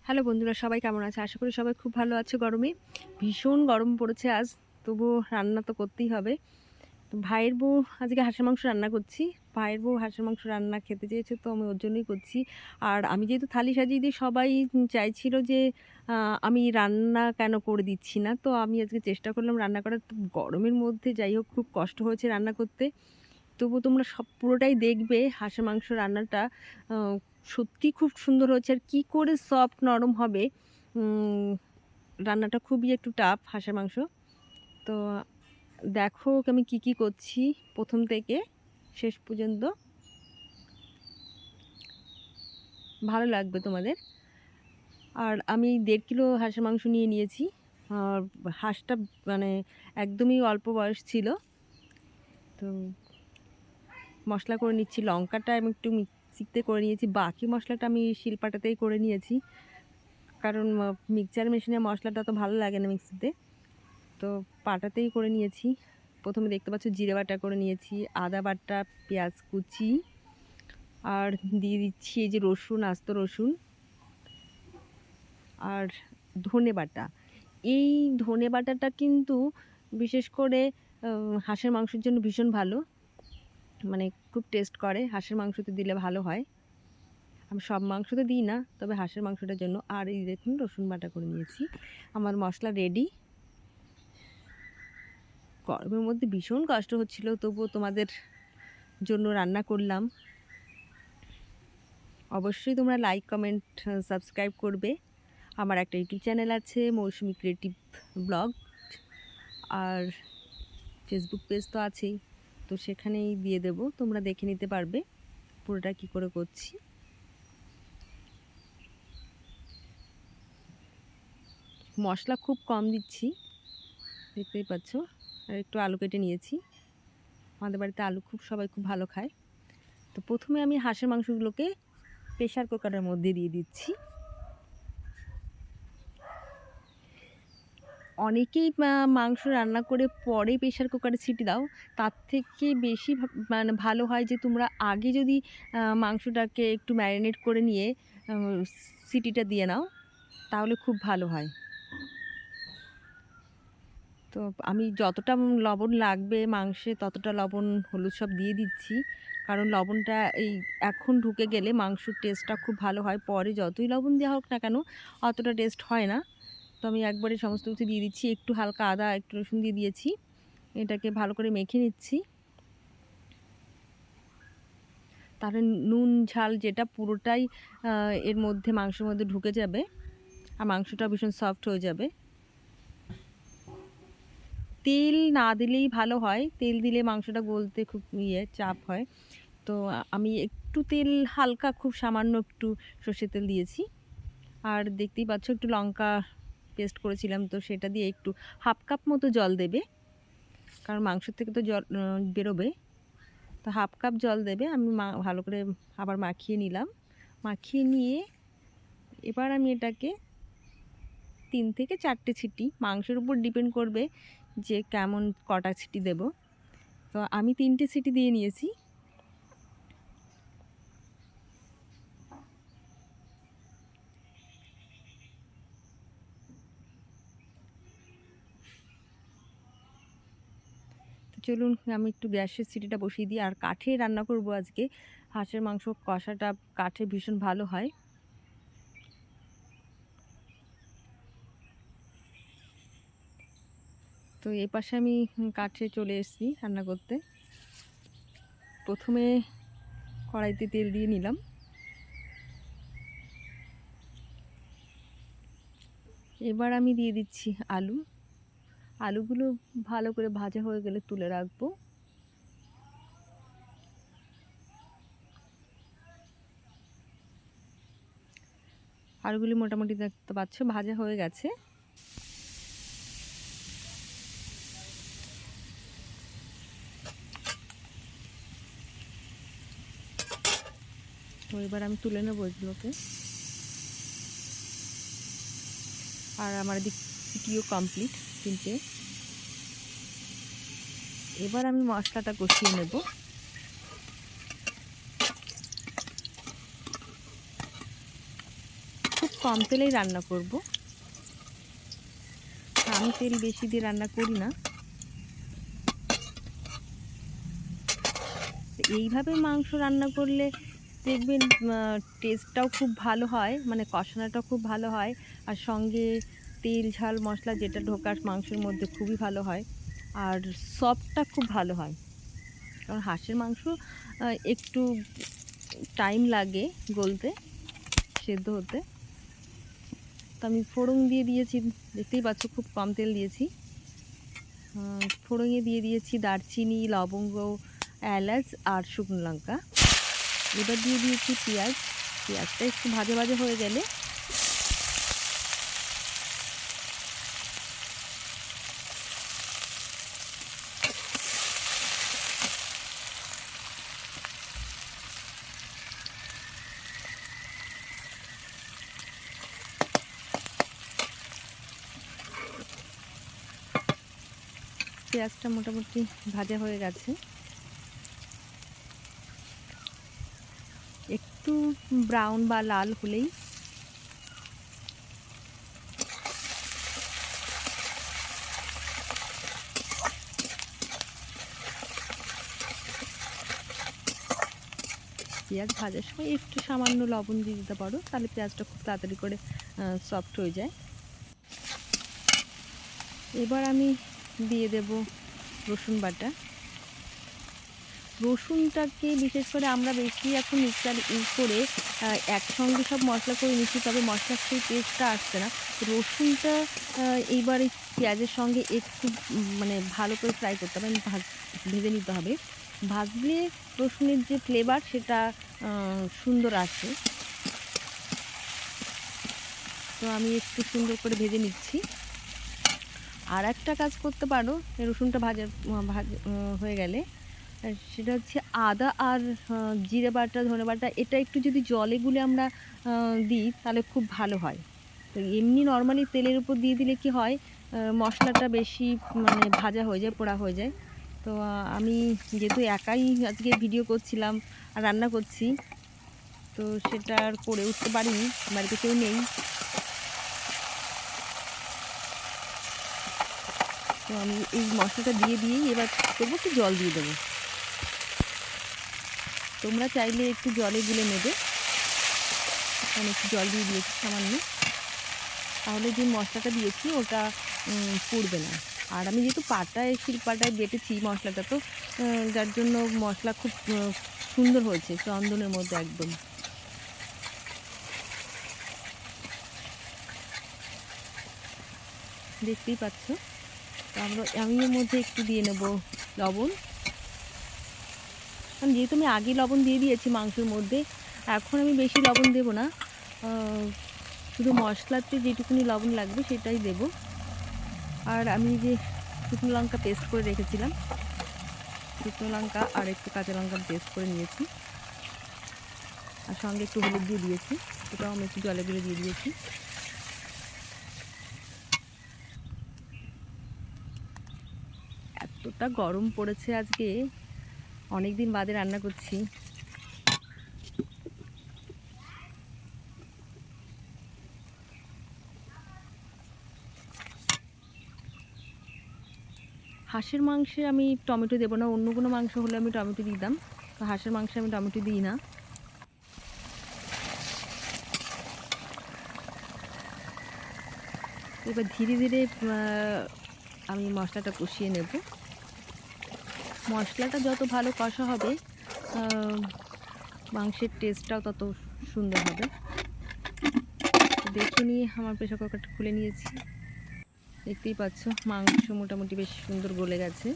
Hello বন্ধুরা, সবাই কেমন আছে? আশা করি সবাই খুব ভালো আছে। গরমে ভীষণ গরম পড়েছে আজ। তবুও রান্না তো করতেই হবে। তো ভাইয়ের বউ আজকে হাঁসের মাংস রান্না করছি। ভাইয়ের বউ হাঁসের মাংস রান্না খেতে চেয়েছে, তো আমি ওর জন্যই করছি। আর আমি যেহেতু থালি সাজিয়ে দিই, সবাই চাইছিল যে আমি রান্না কেন করে দিচ্ছি না। তো আমি আজকে চেষ্টা করলাম রান্না করার। তো গরমের মধ্যে যাই হোক খুব কষ্ট হয়েছে রান্না করতে। তবুও তোমরা পুরোটাই দেখবে। হাঁসের মাংস রান্নাটা আ সত্যিই খুব সুন্দর হয়েছে। আর কি করে সফট নরম হবে, উম রান্নাটা খুবই একটু টাফ হাঁসের মাংস। তো দেখো আমি কি করছি ১ম থেকে শেষ পর্যন্ত। ভালো লাগবে তোমাদের। আর আমি ১.৫ কিলো হাঁসের মাংস নিয়ে নিয়েছি। আর হাঁসটা মানে একদমই অল্প বয়স ছিল। তো মশলা করে নিচ্ছি। লঙ্কাটা আমি একটু মিক্সিতে করে নিয়েছি। বাকি মশলাটা আমি শিলপাটাতেই করে নিয়েছি। কারণ মিক্সচার মেশিনে মশলাটা অত ভালো লাগে না মিক্সিতে। তো পাটাতেই করে নিয়েছি। ১ম এ দেখতে পাচ্ছ জিরে বাটা করে নিয়েছি, আদা বাটা, পেঁয়াজ কুচি আর দিয়ে দিচ্ছি এই যে রসুন, আস্ত রসুন আর ধনে বাটা। এই ধনে বাটাটা কিন্তু বিশেষ করে হাঁসের মাংসের জন্য ভীষণ ভালো। মানে খুব টেস্ট করে। হাঁসের মাংসতে দিলে ভালো হয়। আমি সব মাংসতে দিই না, তবে হাঁসের মাংসটার জন্য। আর এই দেখুন রসুন বাটা করে নিয়েছি। আমার মশলা রেডি। গরমের মধ্যে ভীষণ কষ্ট হচ্ছিল, তবুও তোমাদের জন্য রান্না করলাম। অবশ্যই তোমরা লাইক, কমেন্ট, সাবস্ক্রাইব করবে। আমার একটা ইউটিউব চ্যানেল আছে, মৌসুমি ক্রিয়েটিভ ব্লগ। আর ফেসবুক পেজ তো আছেই। তো সেখানেই দিয়ে দেব, তোমরা দেখে নিতে পারবে পুরোটা কি করে করছি। মশলা খুব কম দিচ্ছি, দেখতেই পাচ্ছ। আর একটু আলু কেটে নিয়েছি। আমাদের বাড়িতে আলু সবাই খুব ভালো খায়। তো প্রথমে আমি হাঁসের মাংসগুলোকে প্রেসার কুকারের মধ্যে দিয়ে দিচ্ছি। অনেকেই মাংস রান্না করে পরে প্রেসার কুকারে সিটি দাও। তার থেকে বেশি মানে ভালো হয় যে তোমরা আগে যদি মাংসটাকে একটু ম্যারিনেট করে নিয়ে আ সিটিটা দিয়ে নাও, তাহলে খুব ভালো হয়। তো আমি যতটা লবণ লাগবে মাংসে ততটা লবণ, হলুদ সব দিয়ে দিচ্ছি। কারণ লবণটা এখন ঢুকে গেলে মাংসর টেস্টটা খুব ভালো হয়। পরে যতই লবণ দেওয়া হোক না কেন, অতটা টেস্ট হয় না। তো আমি একবারে সমস্ত কিছু দিয়ে দিচ্ছি। একটু হালকা আদা, একটু রসুন দিয়ে দিয়েছি। এটাকে ভালো করে মেখে নিচ্ছি। তাহলে নুন, ঝাল যেটা পুরোটাই এর মধ্যে মাংসের মধ্যে ঢুকে যাবে। আর মাংসটা ভীষণ সফট হয়ে যাবে। তেল না দিলেই ভালো হয়। তেল দিলে মাংসটা গলতে খুব চাপ হয়। তো আমি একটু তেল, হালকা খুব সামান্য একটু সর্ষের তেল দিয়েছি। আর দেখতেই পাচ্ছ একটু লঙ্কা পেস্ট করেছিলাম, তো সেটা দিয়ে একটু 1/2 কাপ মতো জল দেবে। কারণ মাংস থেকে তো জল বেরোবে। তো 1/2 কাপ জল দেবে। আমি ভালো করে আবার মাখিয়ে নিলাম। মাখিয়ে নিয়ে এবার আমি এটাকে ৩ থেকে ৪টে সিটি, মাংসের উপর ডিপেন্ড করবে যে কেমন কটা সিটি দেব। তো আমি ৩টে সিটি দিয়ে নিয়েছি। তো চলুন আমি একটু গ্যাসের সিটিটা বসিয়ে দিই। আর কাঠে রান্না করব আজকে। হাঁসের মাংস কষাটা কাঠে ভীষণ ভালো হয়। তো এপাশে আমি কাঠে চলে এসেছি রান্না করতে। প্রথমে কড়াইতে তেল দিয়ে নিলাম। এবার আমি দিয়ে দিচ্ছি আলু। আলুগুলো ভালো করে ভাজা হয়ে গেলে তুলে রাখবো। আলুগুলি মোটামুটি দেখতে পাচ্ছ ভাজা হয়ে গেছে। তো এবার আমি তুলে নেবো এগুলোকে। আর আমার এদিক সিটিও কমপ্লিট ৩টে। এবার আমি মশলাটা কষিয়ে নেব। খুব কম তেলেই রান্না করব। আমি তেল বেশি দিয়ে রান্না করি না। এইভাবে মাংস রান্না করলে দেখবেন টেস্টটাও খুব ভালো হয়, মানে কষানোটাও খুব ভালো হয়, আর সঙ্গে তেল ঝাল মশলা যেটা ঢোকার মাংসের মধ্যে খুবই ভালো হয়, আর সফটটা খুব ভালো হয়। কারণ হাঁসের মাংস একটু টাইম লাগে গলতে, সেদ্ধ হতে। তো আমি ফোড়ন দিয়ে দিয়েছি, দেখতেই পাচ্ছ খুব কম তেল দিয়েছি। ফোড়নে দিয়ে দিয়েছি দারচিনি, লবঙ্গ, এলাচ আর শুকনো লঙ্কা। এবার দিয়ে দিয়েছি পেঁয়াজ। পেঁয়াজটা একটু ভাজা ভাজা হয়ে গেলে পেঁয়াজটা মোটামুটি ভাজা হয়ে গেছে, একটু ব্রাউন বা লাল হলেই পেঁয়াজ ভাজার সময় একটু সামান্য লবণ দিয়ে দিতে পারো, তাহলে পেঁয়াজটা খুব তাড়াতাড়ি করে সফট হয়ে যায়। এবার আমি দিয়ে দেব রসুন বাটা। রসুনটাকে বিশেষ করে আমরা বেশি এখন মিক্সার ইউজ করে একসঙ্গে সব মশলা করে নিচ্ছি, তবে মশলার সেই টেস্টটা আসছে না। রসুনটা এইবার এই পেঁয়াজের সঙ্গে একটু মানে ভালো করে ফ্রাই করতে হবে, ভেজে নিতে হবে। ভাজলে রসুনের যে ফ্লেভার সেটা সুন্দর আসে। তো আমি একটু সুন্দর করে ভেজে নিচ্ছি। আর একটা কাজ করতে পারো রসুনটা ভাজা হয়ে গেলে, সেটা হচ্ছে আদা আর জিরে বাটা, ধনে বাটা, এটা একটু যদি জলে গুলে আমরা দিই তাহলে খুব ভালো হয়। তো এমনি নর্মালি তেলের উপর দিয়ে দিলে কি হয়, মশলাটা বেশি মানে ভাজা হয়ে যায়, পোড়া হয়ে যায়। তো আমি যেহেতু একাই আজকে ভিডিও করছিলাম আর রান্না করছি, তো সেটা আর করে উঠতে পারিনি, বাড়িতে কেউ নেই। তো আমি এই মশলাটা দিয়েই এবার করবো কি জল দিয়ে দেবো। তোমরা চাইলে একটু জলে গুলে নেবে, আমি একটু জল দিয়ে দিয়েছি সামান্য, তাহলে যে মশলাটা দিয়েছি ওটা পুড়বে না। আর আমি যেহেতু শিলপাটায় বেটেছি মশলাটা, তো যার জন্য মশলা খুব সুন্দর হয়েছে, চন্দনের মধ্যে একদম। দেখতেই পাচ্ছ। আমি এর মধ্যে একটু দিয়ে নেব লবণ, কারণ যেহেতু আমি আগে লবণ দিয়ে দিয়েছি মাংসের মধ্যে, এখন আমি বেশি লবণ দেব না, শুধু মশলাতে যেটুকুনি লবণ লাগবে সেটাই দেব। আর আমি যে শুকনো লঙ্কা পেস্ট করে রেখেছিলাম, শুকনো লঙ্কা আর একটু কাঁচা লঙ্কা পেস্ট করে নিয়েছি, আর সঙ্গে একটু হলুদ দিয়ে দিয়েছি, সেটাও আমি একটু জলে গুলে দিয়ে দিয়েছি। এতটা গরম পড়েছে আজকে, অনেক দিন বাদে রান্না করছি। হাঁসের মাংসে আমি টমেটো দেবো না, অন্য কোনো মাংস হলে আমি টমেটো দিতাম, তো হাঁসের মাংসে আমি টমেটো দিই না। এবার ধীরে ধীরে আমি মশলাটা কষিয়ে নেব। মশলাটা যত ভালো কষা হবে মাংসের টেস্টটাও তত সুন্দর হবে। দেখে নিয়ে আমার প্রেসার কুকারটা খুলে নিয়েছি, দেখতেই পাচ্ছ মাংস মোটামুটি বেশ সুন্দর গলে গেছে।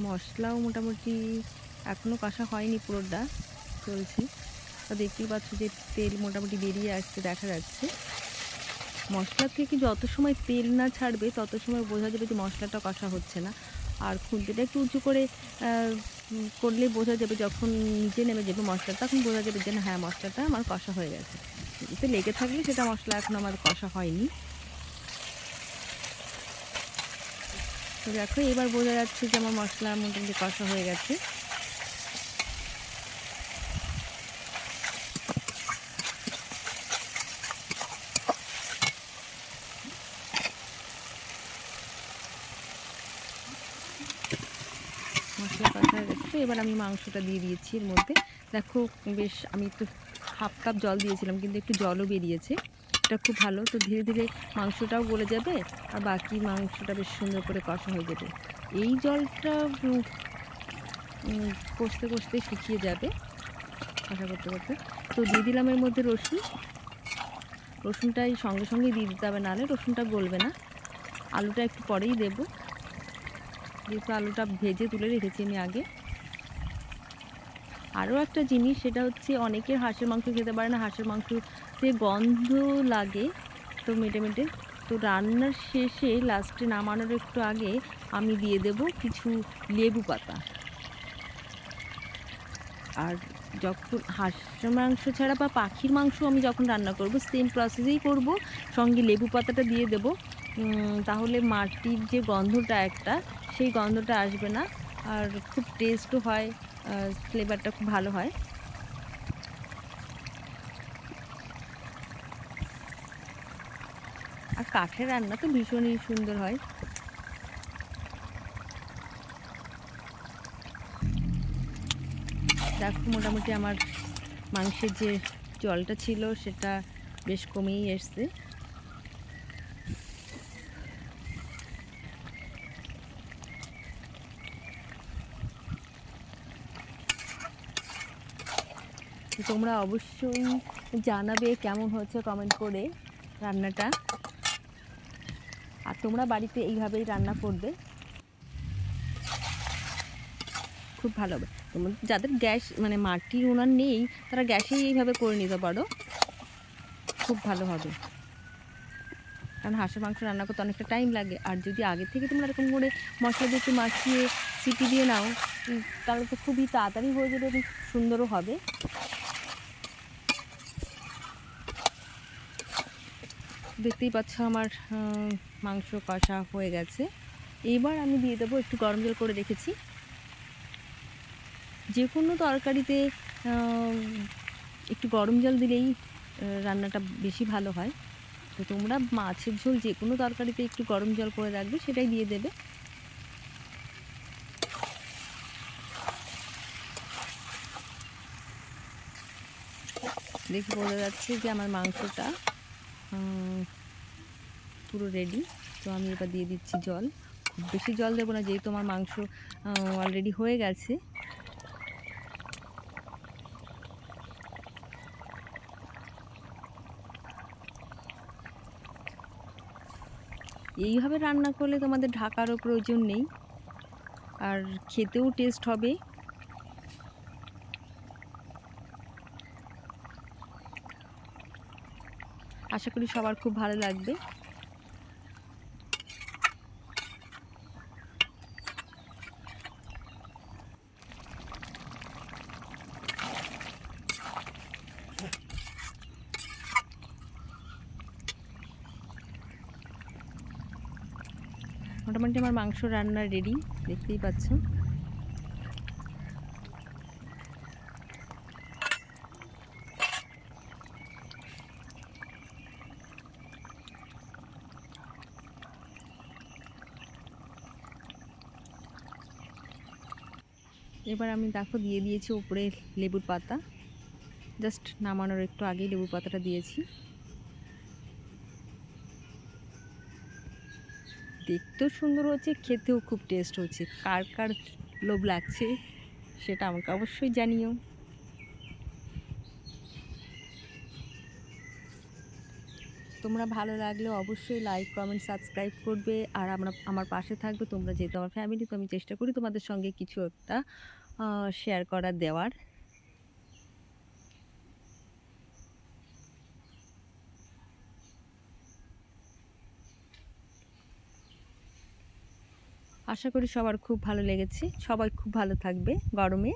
মশলাও মোটামুটি এখনও কষা হয়নি, পুরোটা চলছে। তো দেখতেই পাচ্ছ যে তেল মোটামুটি বেরিয়ে আসছে, দেখা যাচ্ছে। মশলা থেকে যত সময় তেল না ছাড়বে তত সময় বোঝা যাবে যে মশলাটা কষা হচ্ছে না। আর খুন্তিটা একটু উঁচু করে করলে বোঝা যাবে, যখন নিচে নেমে যাবে মশলাটা, তখন বোঝা যাবে যে না হ্যাঁ মশলাটা আমার কষা হয়ে গেছে। এতে লেগে থাকলে সেটা মশলা এখন আমার কষা হয়নি। তো দেখো এবার বোঝা যাচ্ছে যে আমার মশলা মোটামুটি কষা হয়ে গেছে। তো এবার আমি মাংসটা দিয়ে দিয়েছি এর মধ্যে। দেখো বেশ আমি একটু হাফ কাপ জল দিয়েছিলাম, কিন্তু একটু জলও বেরিয়েছে। এটা খুব ভালো। তো ধীরে ধীরে মাংসটাও গলে যাবে আর বাকি মাংসটা বেশ সুন্দর করে কষা হয়ে যাবে। এই জলটা কষতে কষতে শুকিয়ে যাবে কষা করতে করতে। তো দিয়ে দিলাম এর মধ্যে রসুন। রসুনটা এই সঙ্গে সঙ্গেই দিয়ে দিতে হবে, নাহলে রসুনটা গলবে না। আলুটা একটু পরেই দেব, যেহেতু আলুটা ভেজে তুলে রেখেছি আমি আগে। আরও একটা জিনিস, সেটা হচ্ছে অনেকের হাঁসের মাংস খেতে পারে না, হাঁসের মাংসতে গন্ধ লাগে তো মেটে মেটে। তো রান্নার শেষে লাস্টে নামানোর একটু আগে আমি দিয়ে দেব কিছু লেবু পাতা। আর যখন হাঁসের মাংস ছাড়া বা পাখির মাংস আমি যখন রান্না করব সেম প্রসেসেই করব, সঙ্গে লেবু পাতাটা দিয়ে দেব। তাহলে মাটির যে গন্ধটা একটা, সেই গন্ধটা আসবে না, আর খুব টেস্টও হয়, ফ্লেভারটা খুব ভালো হয়। আর কাঠের রান্না তো ভীষণই সুন্দর হয়। দেখো মোটামুটি আমার মাংসের যে জলটা ছিল সেটা বেশ কমেই এসছে। তোমরা অবশ্যই জানাবে কেমন হচ্ছে কমেন্ট করে রান্নাটা। আর তোমরা বাড়িতে এইভাবেই রান্না করবে, খুব ভালো হবে। যাদের গ্যাস মানে মাটির উনান নেই তারা গ্যাসেই এইভাবে করে নিতে পারো, খুব ভালো হবে। কারণ হাঁসের মাংস রান্না করতে অনেকটা টাইম লাগে, আর যদি আগে থেকে তোমরা এরকম করে মশলা দিয়ে একটু মাখিয়ে সিটি দিয়ে নাও তাহলে তো খুবই তাড়াতাড়ি হয়ে যাবে এবং সুন্দরও হবে। দেখতেই পাচ্ছ আমার মাংস কষা হয়ে গেছে। এইবার আমি দিয়ে দেবো একটু গরম জল করে রেখেছি। যে কোনো তরকারিতে একটু গরম জল দিলেই রান্নাটা বেশি ভালো হয়। তো তোমরা মাছের ঝোল যে কোনো তরকারিতে একটু গরম জল করে রাখবে, সেটাই দিয়ে দেবে। দেখে বোঝা যাচ্ছে যে আমার মাংসটা পুরো রেডি। তো আমি এবার দিয়ে দিচ্ছি জল। খুব বেশি জল দেবো না, যেহেতু আমার মাংস অলরেডি হয়ে গেছে। এইভাবে রান্না করলে তোমাদের ঢাকারও প্রয়োজন নেই, আর খেতেও টেস্ট হবে। আশা করি সবার খুব ভালো লাগবে। মোটামুটি আমার মাংস রান্না রেডি, দেখতেই পাচ্ছ। এবার আমি দেখো দিয়ে দিয়েছি উপরে লেবুর পাতা, জাস্ট নামানোর একটু আগেই লেবু পাতাটা দিয়েছি। দেখতেও সুন্দর হচ্ছে, খেতেও খুব টেস্ট হচ্ছে। কার কার লোভ লাগছে সেটা আমাকে অবশ্যই জানিও। তোমরা ভালো লাগলে অবশ্যই লাইক কমেন্ট সাবস্ক্রাইব করবে, আর আমার পাশে থাকবে। তোমরা যেহেতু আমার ফ্যামিলি, তো আমি চেষ্টা করি তোমাদের সঙ্গে কিছু একটা শেয়ার করার, দেওয়ার। আশা করি সবার খুব ভালো লেগেছে, সবাই খুব ভালো থাকবে গরমে।